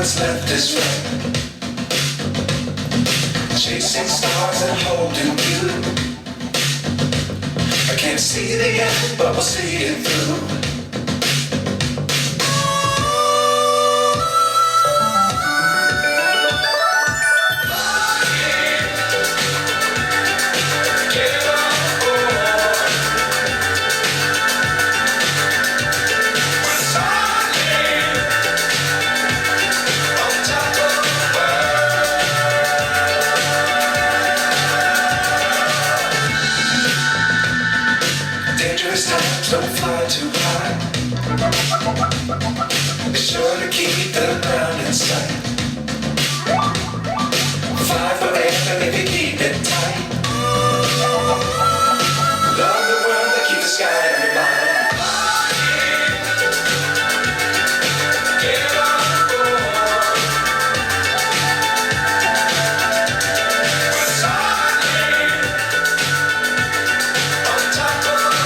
what's left is right. Chasing stars and holding you. I can't see the end, but we'll see it through. Don't fly too high. Be sure to keep the ground in sight. Fly forever if you keep it tight. Love the world that keeps the sky on your mind. Get on board. We're soaring on top of the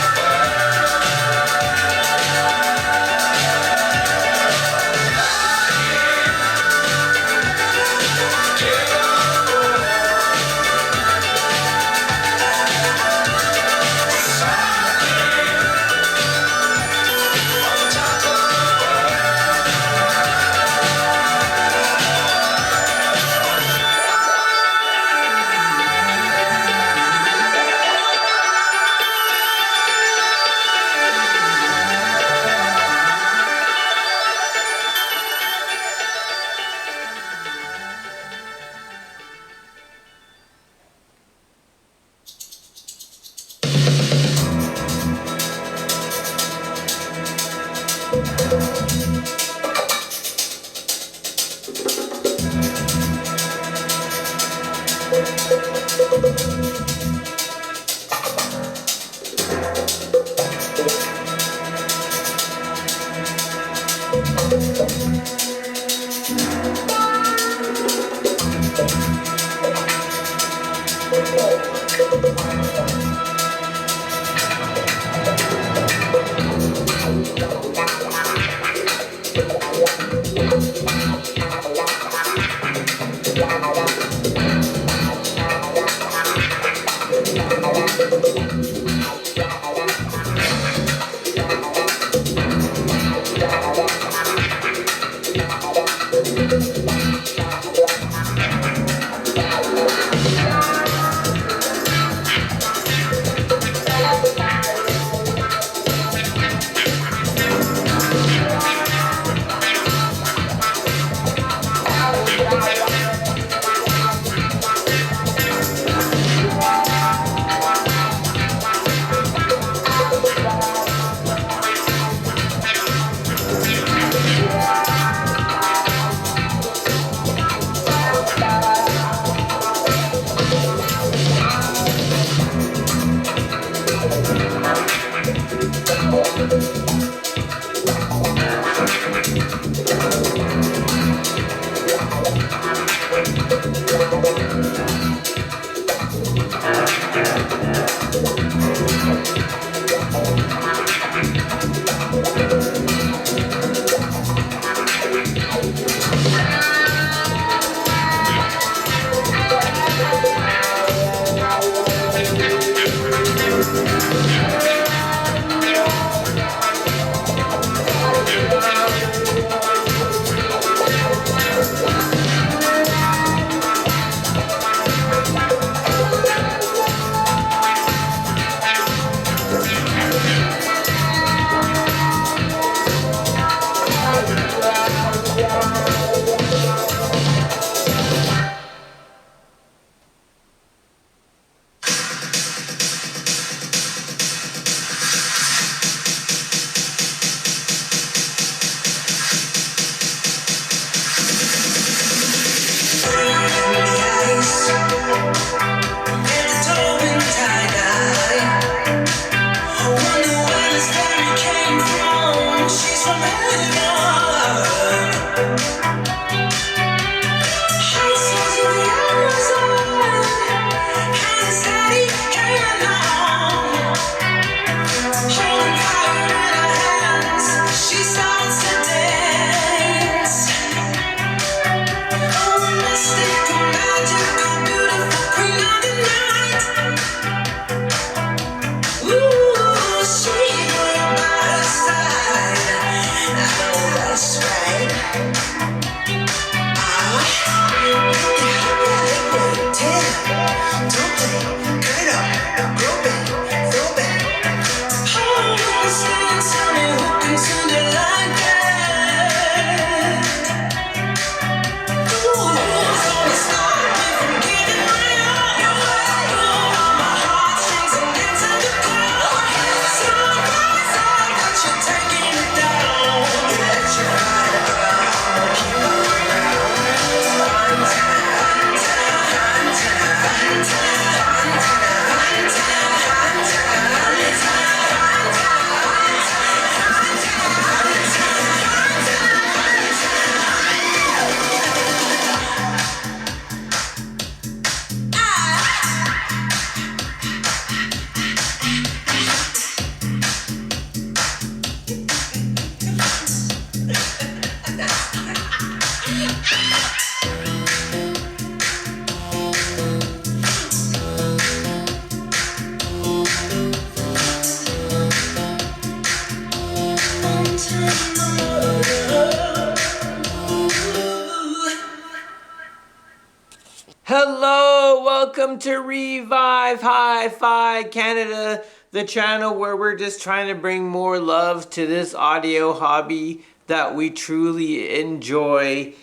Hello, welcome to Revive Hi-Fi Canada, the channel where we're just trying to bring more love to this audio hobby that we truly enjoy.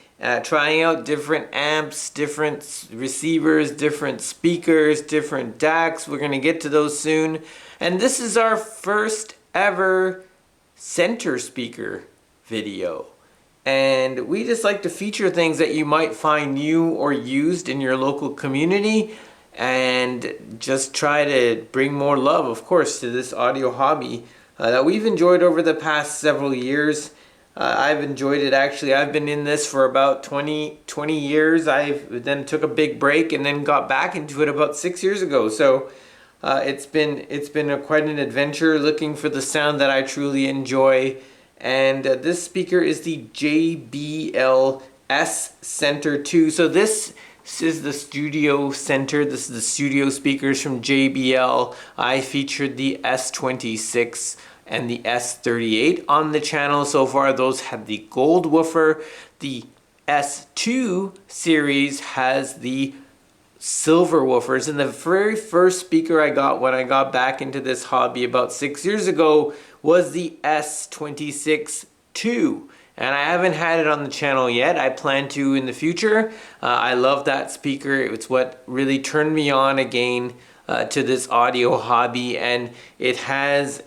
Trying out different amps, different receivers, different speakers, different DACs. We're going to get to those soon. And this is our first ever center speaker video. And we just like to feature things that you might find new or used in your local community and just try to bring more love, of course, to this audio hobby that we've enjoyed over the past several years. I've enjoyed it actually. I've been in this for about 20 years. I then took a big break and then got back into it about 6 years ago. So it's been quite an adventure looking for the sound that I truly enjoy. And this speaker is the JBL S-center 2. So this is the studio center. This is the studio speakers from JBL. I featured the S26 and the S38 on the channel so far. Those have the gold woofer. The S2 series has the silver woofers, and the very first speaker I got when I got back into this hobby about 6 years ago was the S26-2, and I haven't had it on the channel yet. I plan to in the future. I love that speaker. It's what really turned me on again to this audio hobby, and it has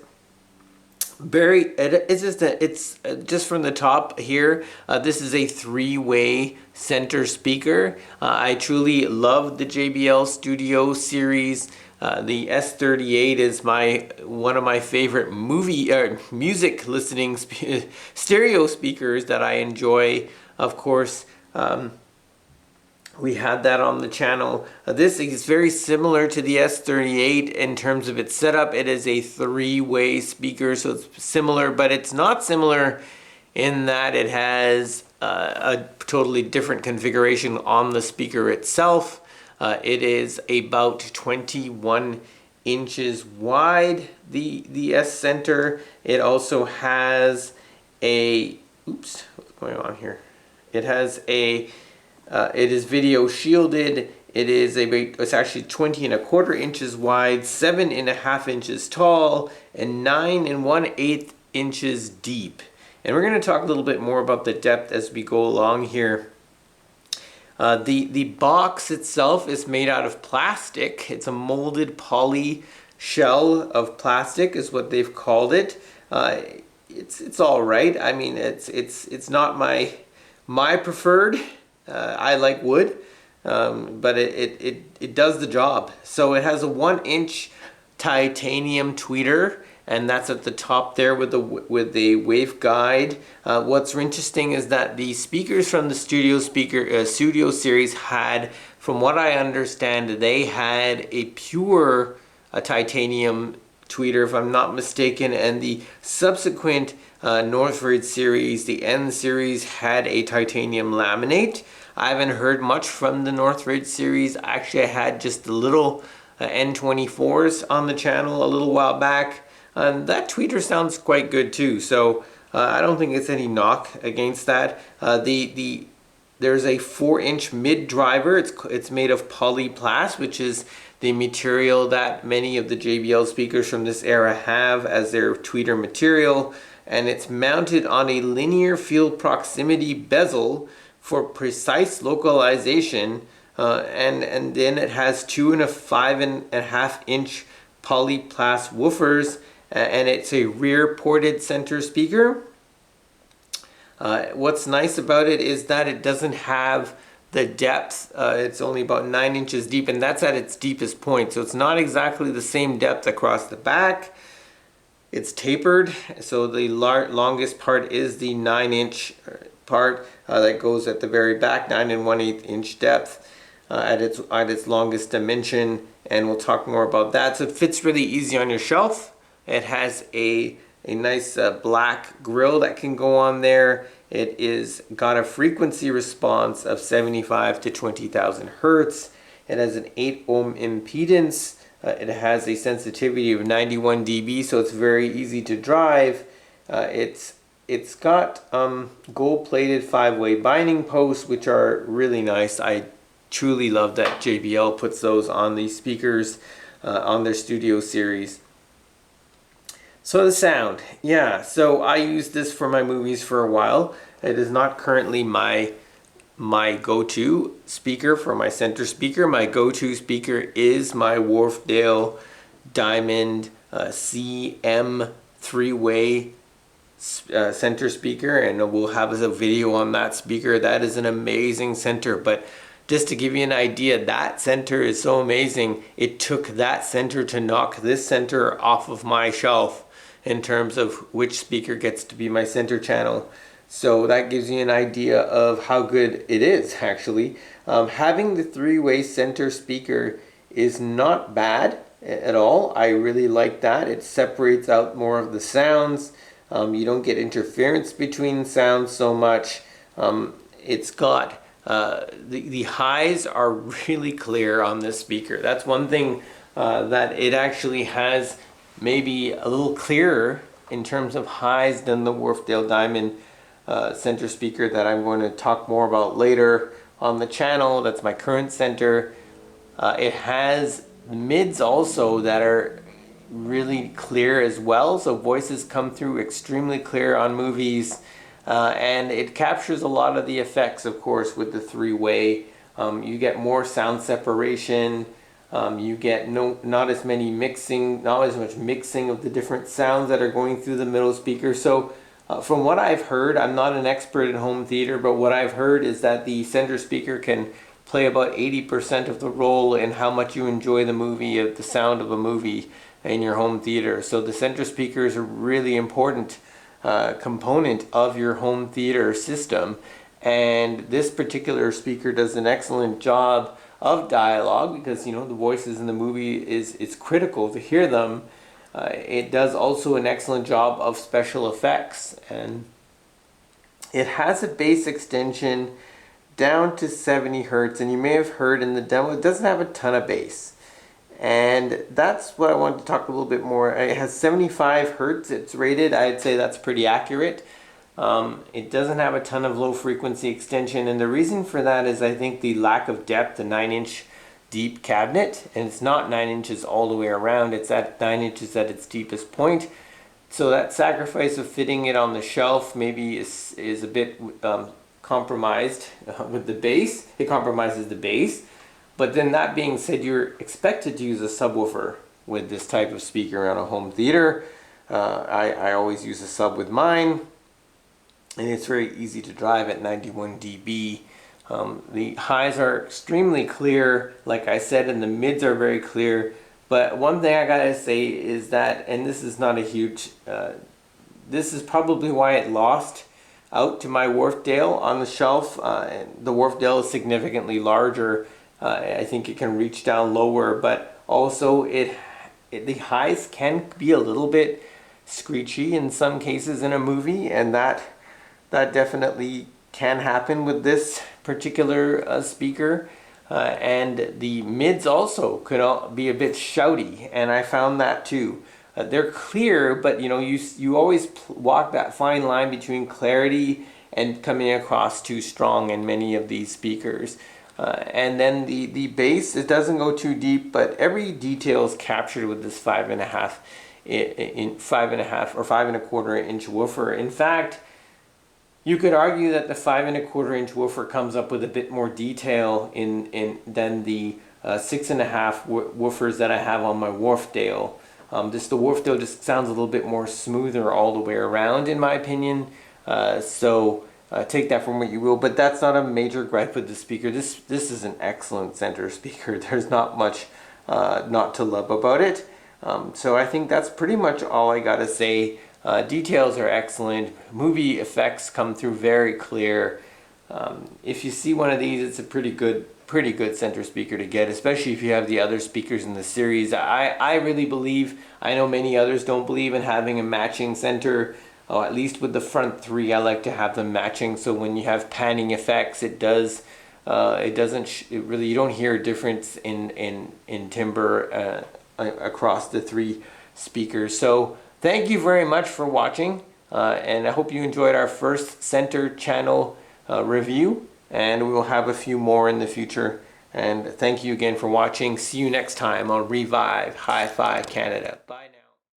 it's just from the top here. This is a three-way center speaker. I truly love the JBL Studio series. The S38 is one of my favorite music listening stereo speakers that I enjoy. Of course, we had that on the channel. This is very similar to the S38 in terms of its setup. It is a three-way speaker, so it's similar, but it's not similar in that it has a totally different configuration on the speaker itself. It is about 21 inches wide, the S-center. It also has a, oops, what's going on here? It has a it is video shielded. It's actually 20 1/4 inches wide, 7.5 inches tall, and 9 1/8 inches deep. And we're going to talk a little bit more about the depth as we go along here. The box itself is made out of plastic. It's a molded poly shell of plastic is what they've called it. It's all right. I mean, it's not my preferred. I like wood, but it does the job. So it has a 1-inch titanium tweeter, and that's at the top there with the wave guide. What's interesting is that the speakers from the studio series had, from what I understand, they had a pure titanium tweeter, if I'm not mistaken, and the subsequent Northridge series, the N series, had a titanium laminate. I haven't heard much from the Northridge series. Actually, I had just the little N24s on the channel a little while back. That tweeter sounds quite good too, so I don't think it's any knock against that. There's a 4-inch mid driver. It's made of polyplast, which is the material that many of the JBL speakers from this era have as their tweeter material, and it's mounted on a linear field proximity bezel for precise localization, and then it has 2 5.5 inch polyplast woofers, and it's a rear ported center speaker. What's nice about it is that it doesn't have the depth. It's only about 9 inches deep, and that's at its deepest point, so it's not exactly the same depth across the back. It's tapered, so the longest part is the 9-inch part that goes at the very back, 9 1/8 inch depth at its longest dimension, and we'll talk more about that. So it fits really easy on your shelf. It has a nice black grill that can go on there. It is got a frequency response of 75 to 20,000 hertz. It has an 8 ohm impedance. It has a sensitivity of 91 dB, so it's very easy to drive. It's got gold-plated 5-way binding posts, which are really nice. I truly love that JBL puts those on these speakers on their studio series. So the sound, yeah, so I used this for my movies for a while. It is not currently my go-to speaker for my center speaker. My go-to speaker is my Wharfedale Diamond CM three-way center speaker, and we'll have a video on that speaker. That is an amazing center, but just to give you an idea, that center is so amazing. It took that center to knock this center off of my shelf in terms of which speaker gets to be my center channel. So that gives you an idea of how good it is, actually. Having the three-way center speaker is not bad at all. I really like that. It separates out more of the sounds. You don't get interference between sounds so much. It's got the highs are really clear on this speaker. That's one thing that it actually has, maybe a little clearer in terms of highs than the Wharfedale Diamond center speaker that I'm going to talk more about later on the channel. That's my current center. It has mids also that are really clear as well, so voices come through extremely clear on movies, and it captures a lot of the effects, of course, with the three-way. You get more sound separation. You get not as much mixing of the different sounds that are going through the middle speaker. So from what I've heard, I'm not an expert in home theater, but what I've heard is that the center speaker can play about 80% of the role in how much you enjoy the movie, of the sound of a movie in your home theater. So the center speaker is a really important component of your home theater system, and this particular speaker does an excellent job of dialogue, because, you know, the voices in the movie it's critical to hear them. It does also an excellent job of special effects, and it has a bass extension down to 70 hertz, and you may have heard in the demo it doesn't have a ton of bass, and that's what I wanted to talk a little bit more. It has 75 hertz, it's rated. I'd say that's pretty accurate. It doesn't have a ton of low frequency extension, and the reason for that is I think the lack of depth. The 9-inch deep cabinet, and it's not 9 inches all the way around, it's at 9 inches at its deepest point. So that sacrifice of fitting it on the shelf maybe is a bit compromised with the bass. It compromises the bass. But then that being said, you're expected to use a subwoofer with this type of speaker on a home theater. I always use a sub with mine, and it's very easy to drive at 91 dB. The highs are extremely clear, like I said, and the mids are very clear. But one thing I gotta say is that, and this is not a huge, this is probably why it lost out to my Wharfedale on the shelf. The Wharfedale is significantly larger. I think it can reach down lower, but also the highs can be a little bit screechy in some cases in a movie, and that definitely can happen with this particular speaker. And the mids also could be a bit shouty, and I found that too. They're clear, but you know, you always walk that fine line between clarity and coming across too strong in many of these speakers. And then the bass, it doesn't go too deep, but every detail is captured with this 5.5 or 5.25 inch woofer. In fact, you could argue that the 5.25 inch woofer comes up with a bit more detail than the 6.5 woofers that I have on my Wharfedale. The Wharfedale just sounds a little bit more smoother all the way around, in my opinion. Take that from what you will, but that's not a major gripe with the speaker. This is an excellent center speaker. There's not much not to love about it. So I think that's pretty much all I gotta say. Details are excellent. Movie effects come through very clear. If you see one of these, it's a pretty good center speaker to get, especially if you have the other speakers in the series. I really believe, I know many others don't believe in having a matching center. At least with the front three, I like to have them matching, so when you have panning effects, you don't hear a difference in timbre across the three speakers. So thank you very much for watching, and I hope you enjoyed our first center channel review, and we will have a few more in the future. And thank you again for watching. See you next time on Revive Hi-Fi Canada.